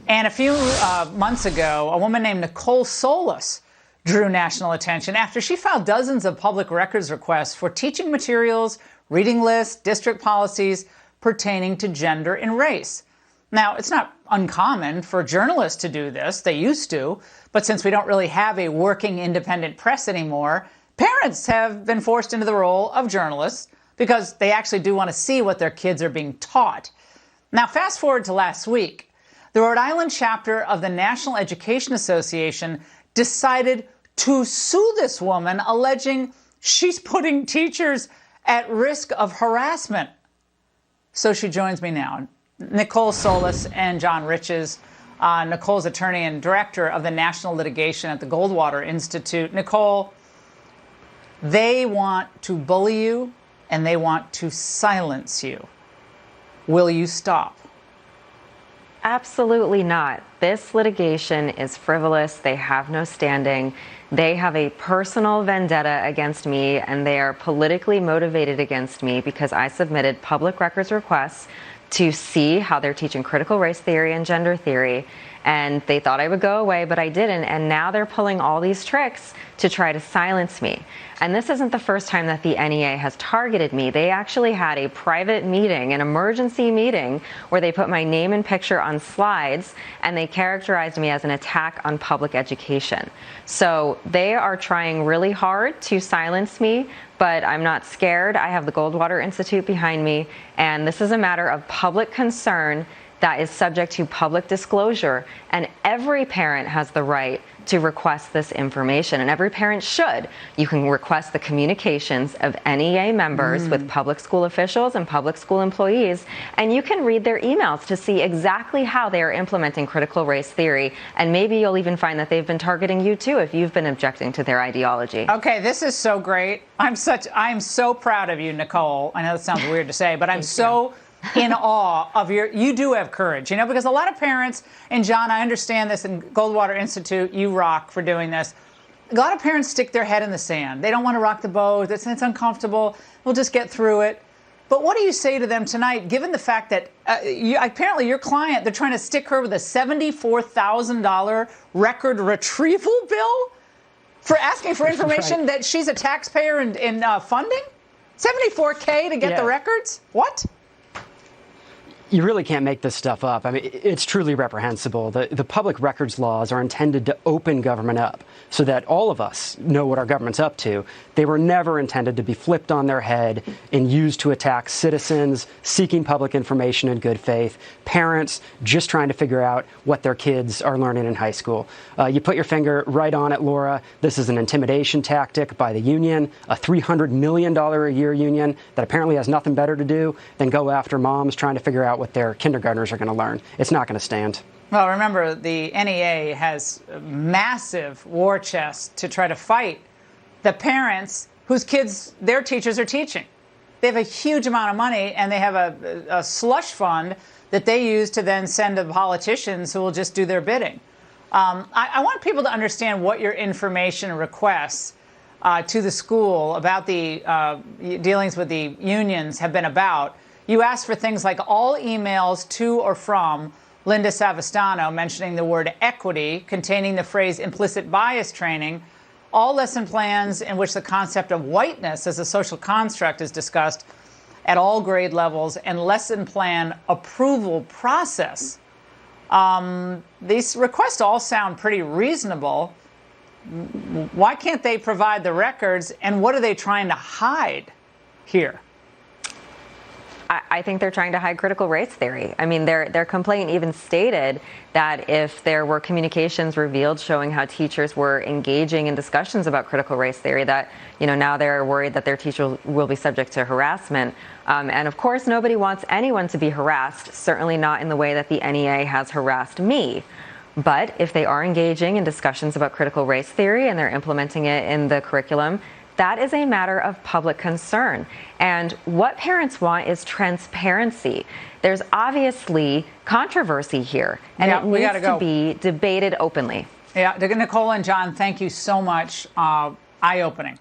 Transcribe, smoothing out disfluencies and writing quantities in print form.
And a few months ago, a woman named Nicole Solas drew national attention after she filed dozens of public records requests for teaching materials, reading lists, district policies pertaining to gender and race. Now, it's not uncommon for journalists to do this. They used to. But since we don't really have a working independent press anymore, parents have been forced into the role of journalists because they actually do want to see what their kids are being taught. Now, fast forward to last week. The Rhode Island chapter of the National Education Association decided to sue this woman, alleging she's putting teachers at risk of harassment. So she joins me now. Nicole Solas and John Riches, Nicole's attorney and director of the national litigation at the Goldwater Institute. Nicole, they want to bully you and they want to silence you. Will you stop? Absolutely not. This litigation is frivolous. They have no standing. They have a personal vendetta against me, and they are politically motivated against me because I submitted public records requests to see how they're teaching critical race theory and gender theory. And they thought I would go away, but I didn't. And now they're pulling all these tricks to try to silence me. And this isn't the first time that the NEA has targeted me. They actually had a private meeting, an emergency meeting, where they put my name and picture on slides, and they characterized me as an attack on public education. So they are trying really hard to silence me, but I'm not scared. I have the Goldwater Institute behind me, and this is a matter of public concern that is subject to public disclosure, and every parent has the right to request this information, and every parent should. You can request the communications of NEA members with public school officials and public school employees, and you can read their emails to see exactly how they are implementing critical race theory, and maybe you'll even find that they've been targeting you too if you've been objecting to their ideology. Okay, this is so great. I'm so proud of you, Nicole. I know that sounds weird to say, but I'm so in awe of you do have courage, because a lot of parents, and John, I understand this, in Goldwater Institute, you rock for doing this. A lot of parents stick their head in the sand. They don't want to rock the boat. It's uncomfortable. We'll just get through it. But what do you say to them tonight, given the fact that apparently your client, they're trying to stick her with a $74,000 record retrieval bill for asking for information that she's a taxpayer in funding? $74K to get the records? What? You really can't make this stuff up. I mean, it's truly reprehensible. The public records laws are intended to open government up so that all of us know what our government's up to. They were never intended to be flipped on their head and used to attack citizens seeking public information in good faith, parents just trying to figure out what their kids are learning in high school. You put your finger right on it, Laura. This is an intimidation tactic by the union, a $300 million a year union that apparently has nothing better to do than go after moms trying to figure out what their kindergartners are going to learn. It's not going to stand. Well, remember, the NEA has a massive war chest to try to fight the parents whose kids their teachers are teaching. They have a huge amount of money, and they have a slush fund that they use to then send to politicians who will just do their bidding. I want people to understand what your information requests to the school about the dealings with the unions have been about. You asked for things like all emails to or from Linda Savastano mentioning the word equity, containing the phrase implicit bias training, all lesson plans in which the concept of whiteness as a social construct is discussed at all grade levels, and lesson plan approval process. These requests all sound pretty reasonable. Why can't they provide the records, and what are they trying to hide here? I think they're trying to hide critical race theory. I mean, their complaint even stated that if there were communications revealed showing how teachers were engaging in discussions about critical race theory, that, now they're worried that their teachers will be subject to harassment. And of course, nobody wants anyone to be harassed, certainly not in the way that the NEA has harassed me. But if they are engaging in discussions about critical race theory and they're implementing it in the curriculum, that is a matter of public concern. And what parents want is transparency. There's obviously controversy here, and it needs to be debated openly. Yeah, Nicole and John, thank you so much. Eye-opening.